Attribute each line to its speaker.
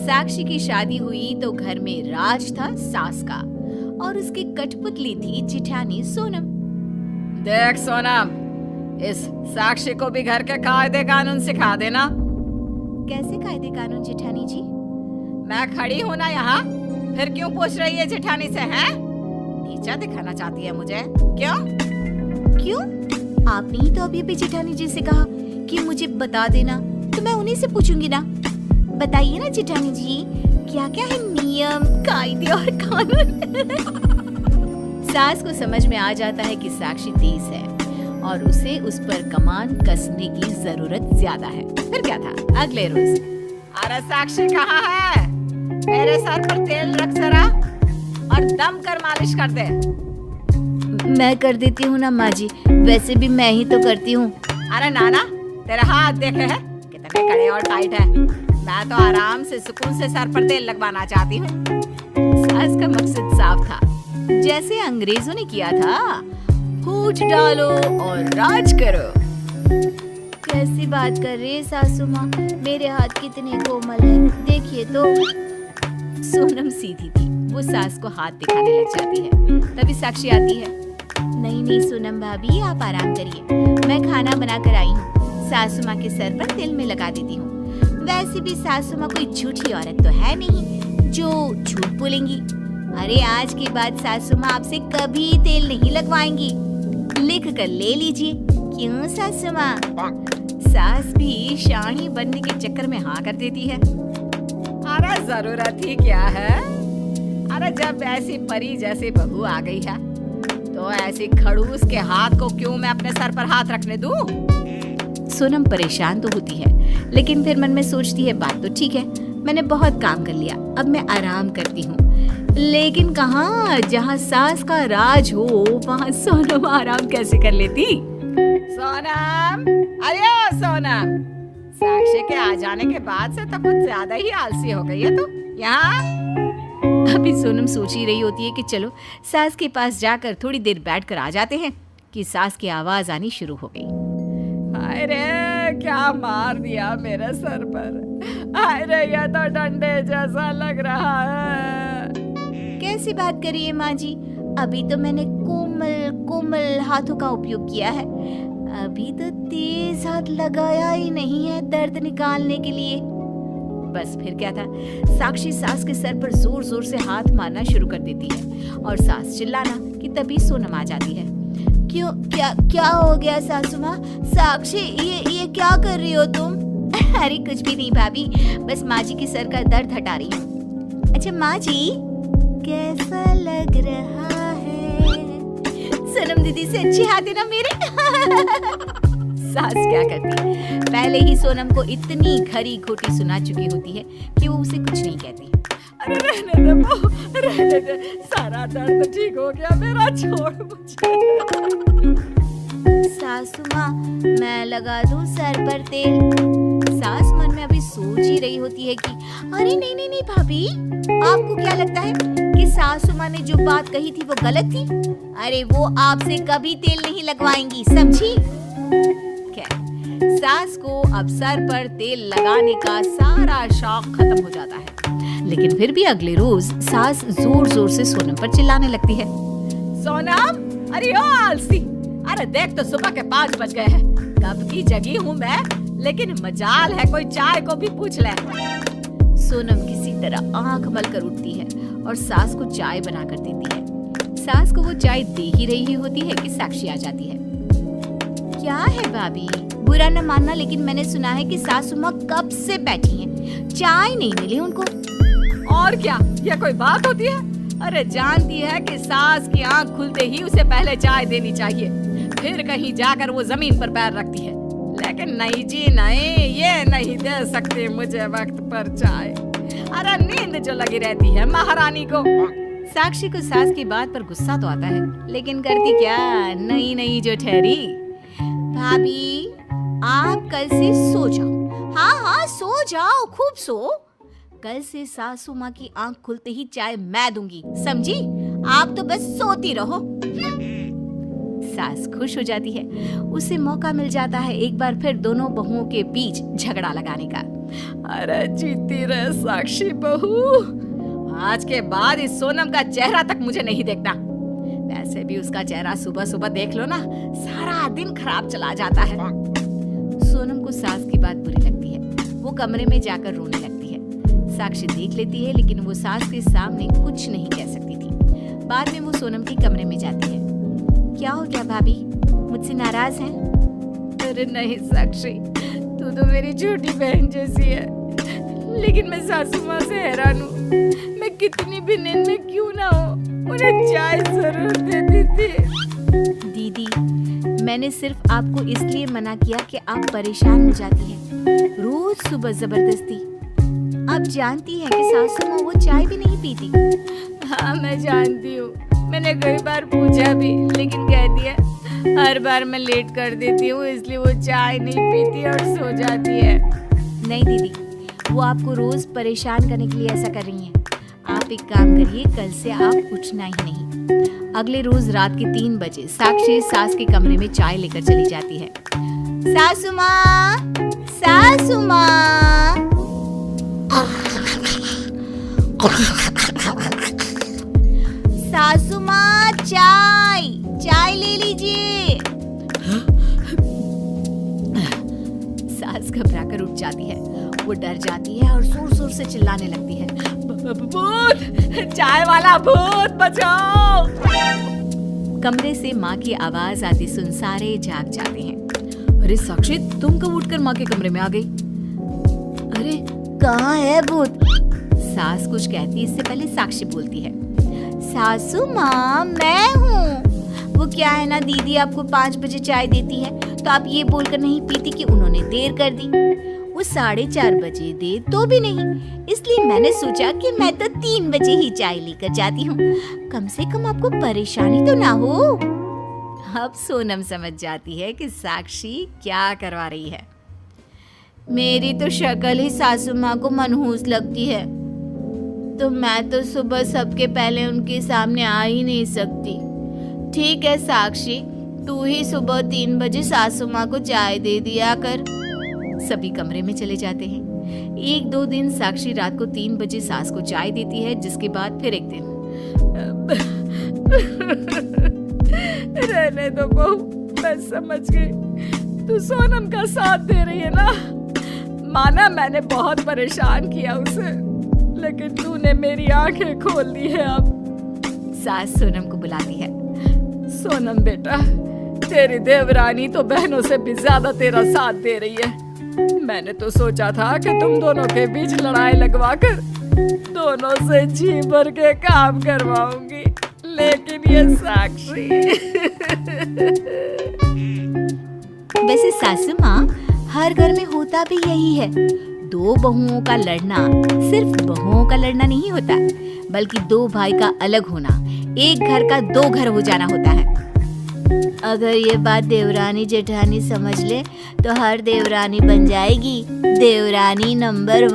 Speaker 1: साक्षी की शादी हुई तो घर में राज था सास का और उसकी कठपुतली थी जिठानी सोनम।
Speaker 2: देख सोनम, इस साक्षी को भी घर के कायदे कानून सिखा देना।
Speaker 1: कैसे कायदे कानून जिठानी जी?
Speaker 2: मैं खड़ी हूँ ना यहाँ, फिर क्यों पूछ रही है जिठानी से? हैं? नीचा दिखाना चाहती है मुझे? क्यों?
Speaker 1: आपने ही तो अभी जिठानी जी से कहा कि मुझे बता देना, तो मैं उन्हीं से पूछूंगी ना। बताइए ना जिठानी जी, क्या क्या है नियम, कायदे और कानून? सास को समझ में आ जाता है कि साक्षी तेज है और उसे उस पर कमान कसने की जरूरत ज्यादा है। फिर क्या था अगले रोज,
Speaker 2: अरे साक्षी कहाँ है? मेरे सर पर तेल रख जरा और दम कर मालिश कर दे।
Speaker 1: मैं कर देती हूँ ना माँ जी, वैसे भी मैं ही तो करती हूँ।
Speaker 2: अरे नाना, तेरा हाथ देखे है कितने कड़े और टाइट है। मैं तो आराम से सुकून से सर पर तेल लगवाना चाहती हूँ।
Speaker 1: सास का मकसद साफ था, जैसे अंग्रेजों ने किया था, फूट डालो और राज करो। कैसी बात कर रही है सासू माँ, मेरे हाथ कितने कोमल है, देखिए तो। सोनम सीधी थी, वो सास को हाथ दिखाने लग जाती है। तभी साक्षी आती है। नहीं सोनम भाभी, आप आराम करिए, मैं खाना बना कर आई हूँ। सासू माँ के सर पर तिल में लगा देती हूँ। वैसे भी सासू माँ कोई झूठी औरत तो है नहीं जो झूठ बोलेंगी। अरे आज के बाद सासू माँ आपसे कभी तेल नहीं लगवाएंगी, लिख कर ले लीजिए। क्यों सासू माँ? सास भी शाही बनने के चक्कर में हाँ कर देती है।
Speaker 2: अरे जरूरत ही क्या है? अरे जब ऐसी परी जैसी बहू आ गई है तो ऐसी खड़ूस के हाथ को क्यों मैं अपने सर पर हाथ रखने दूं?
Speaker 1: सोनम परेशान तो होती है, लेकिन फिर मन में सोचती है बात तो ठीक है, मैंने बहुत काम कर लिया, अब मैं आराम करती हूँ। लेकिन कहाँ, जहाँ सास का राज हो वहाँ सोनम आराम कैसे कर लेती?
Speaker 2: सोनम, अरे ओ सोनम, साक्षी के आ जाने के बाद से तो कुछ ज्यादा ही आलसी हो गई है तू। यहाँ
Speaker 1: अभी सोनम सोच ही रही होती है कि चलो सास के पास जाकर थोड़ी देर बैठकर आ जाते हैं कि सास की आवाज आनी शुरू हो गई।
Speaker 2: हाय रे, क्या मार दिया मेरे सर पर। हाय रे, ये तो डंडे जैसा लग रहा है।
Speaker 1: कैसी बात करिए माँ जी, अभी तो मैंने कोमल कोमल हाथों का उपयोग किया है, अभी तो तेज हाथ लगाया ही नहीं है दर्द निकालने के लिए। बस फिर क्या था, साक्षी सास के सर पर जोर जोर से हाथ मारना शुरू कर देती है और सास चिल्लाना कि तभी सोनम आ जाती है। क्यों, क्या हो गया सासू माँ? साक्षी, ये क्या कर रही हो तुम? अरे कुछ भी नहीं भाभी, बस माँ जी के सर का दर्द हटा रही हूँ। अच्छा माँ जी, कैसा लग रहा है? सोनम दीदी से अच्छी हाथ है ना मेरे। सास क्या करती है, पहले ही सोनम को इतनी खरी खोटी सुना चुकी होती है कि वो उसे कुछ नहीं कहती।
Speaker 2: अरे रहने दे बहू, रहने दे, सारा दर्द ठीक हो गया मेरा, छोड़ मुझे।
Speaker 1: सासू माँ, मैं लगा दूं सर पर तेल? सास मन में अभी सोच ही रही होती है कि अरे नहीं भाभी, आपको क्या लगता है कि सासू माँ ने जो बात कही थी वो गलत थी? अरे वो आपसे कभी तेल नहीं लगवाएंगी, समझी? सास को अब सर पर तेल लगाने का सारा शौक खत्म हो जाता है, लेकिन फिर भी अगले रोज सास जोर जोर से सोनम पर चिल्लाने लगती है।
Speaker 2: सोनम, अरे ओ आलसी, अरे देख तो सुबह के 5 बज गए हैं, कब की जगी हूँ मैं, लेकिन मजाल है कोई चाय को भी पूछ ले।
Speaker 1: सोनम किसी तरह आंख मल कर उठती है और सास को चाय बना कर देती है। सास को वो चाय दे ही रही होती है कि साक्षी आ जाती है। क्या है भाभी, बुरा न मानना, लेकिन मैंने सुना है कि सासू माँ कब से बैठी हैं, चाय नहीं मिली उनको।
Speaker 2: और क्या, ये कोई बात होती है? अरे जानती है कि सास की आंख खुलते ही उसे पहले चाय देनी चाहिए, फिर कहीं जाकर वो जमीन पर पैर रखती है। लेकिन नहीं जी नहीं, ये नहीं दे सकती मुझे वक्त पर चाय। अरे नींद जो लगी रहती है महारानी को।
Speaker 1: साक्षी को सास की बात पर गुस्सा तो आता है, लेकिन करती क्या, नहीं जो ठहरी। भाभी, आप कल से सो जाओ। हाँ सो जाओ, खूब सो। कल से सासू माँ की आंख खुलते ही चाय मैं दूंगी, समझी? आप तो बस सोती रहो। सास खुश हो जाती है। उसे मौका मिल जाता है एक बार फिर दोनों बहुओं के बीच झगड़ा लगाने का।
Speaker 2: अरे जीती रहे साक्षी बहू, आज के बाद इस सोनम का चेहरा तक मुझे नहीं देखना। वैसे भी उसका चेहरा सुबह सुबह देख लो ना, सारा दिन खराब चला जाता है।
Speaker 1: सोनम को सास की बात बुरी लगती है। वो कमरे में जाकर रोने लगती है। साक्षी देख लेती है लेकिन वो सास के सामने कुछ नहीं कह सकती थी। बाद में वो सोनम के कमरे में जाती है। क्या हो गया भाभी, मुझसे नाराज हैं?
Speaker 2: अरे नहीं साक्षी, तू तो मेरी छोटी बहन जैसी है, लेकिन मैं सासू माँ से हैरान हूँ। मैं कितनी भी नींद में क्यों ना हो, उन्हें चाय जरूर देती थी।
Speaker 1: दीदी, मैंने सिर्फ आपको इसलिए मना किया कि आप परेशान हो जाती हैं रोज सुबह जबरदस्ती। आप जानती हैं कि सासू माँ वो चाय भी नहीं पीती।
Speaker 2: हाँ मैं जानती हूँ, मैंने कई बार पूछा भी, लेकिन कह दिया हर बार मैं लेट कर देती हूँ इसलिए वो चाय नहीं पीती और सो जाती है।
Speaker 1: नहीं दीदी, वो आपको रोज परेशान करने के लिए ऐसा कर रही हैं। आप एक काम करिए, कल से आप उठना ही नहीं। अगले रोज रात के 3 बजे साक्षी सास के कमरे में चाय लेकर चली जाती है। सासू माँ, सासू माँ, सासू माँ, चाय चाय ले लीजिए। सास घबराकर उठ जाती है। वो डर जाती है और जोर जोर से चिल्लाने लगती है,
Speaker 2: भूत, चाय वाला भूत, बचाओ।
Speaker 1: कमरे से माँ की आवाज आती सुन सारे जाग जाते हैं।
Speaker 2: अरे साक्षी, तुम कब उठकर माँ के कमरे में आ गई?
Speaker 1: अरे कहाँ है भूत? सास कुछ कहती इससे पहले साक्षी बोलती है, सासू माँ मैं हूँ। वो क्या है ना दीदी, आपको 5 बजे चाय देती है तो आप ये बोलकर नहीं पीती कि उन्होंने देर कर दी। वो 4:30 बजे दे तो भी नहीं, इसलिए मैंने सोचा कि मैं तो 3 बजे ही चाय लेकर जाती हूँ, कम से कम आपको परेशानी तो ना हो। अब सोनम समझ जाती है कि साक्षी क्या करवा रही है। मेरी तो शक्ल ही सासू माँ को मनहूस लगती है, तो मैं तो सुबह सबके पहले उनके सामने आ ही नहीं सकती। ठीक है साक्षी, तू ही सुबह 3 बजे सासू माँ को चाय दे दिया कर। सभी कमरे में चले जाते हैं। 1-2 दिन साक्षी रात को 3 बजे सास को चाय देती है, जिसके बाद फिर एक दिन
Speaker 2: रहने दो बहू, मैं समझ गई तू सोनम का साथ दे रही है ना। माना मैंने बहुत परेशान किया उसे, लेकिन तूने मेरी आंखें खोल दी है अब।
Speaker 1: सास सोनम को बुलाती है।
Speaker 2: सोनम बेटा, तेरी देवरानी तो बहनों से भी ज्यादा तेरा साथ दे रही है। मैंने तो सोचा था कि तुम दोनों के बीच लड़ाई लगवाकर दोनों से जी भर के काम करवाऊंगी, लेकिन ये साक्षी।
Speaker 1: वैसे सासू माँ, हर घर में होता भी यही है। 2 बहुओं का लड़ना सिर्फ बहुओं का लड़ना नहीं होता, बल्कि 2 भाई का अलग होना, एक घर का 2 घर हो जाना होता है। अगर ये बात देवरानी जेठानी समझ ले तो हर देवरानी बन जाएगी देवरानी नंबर 1।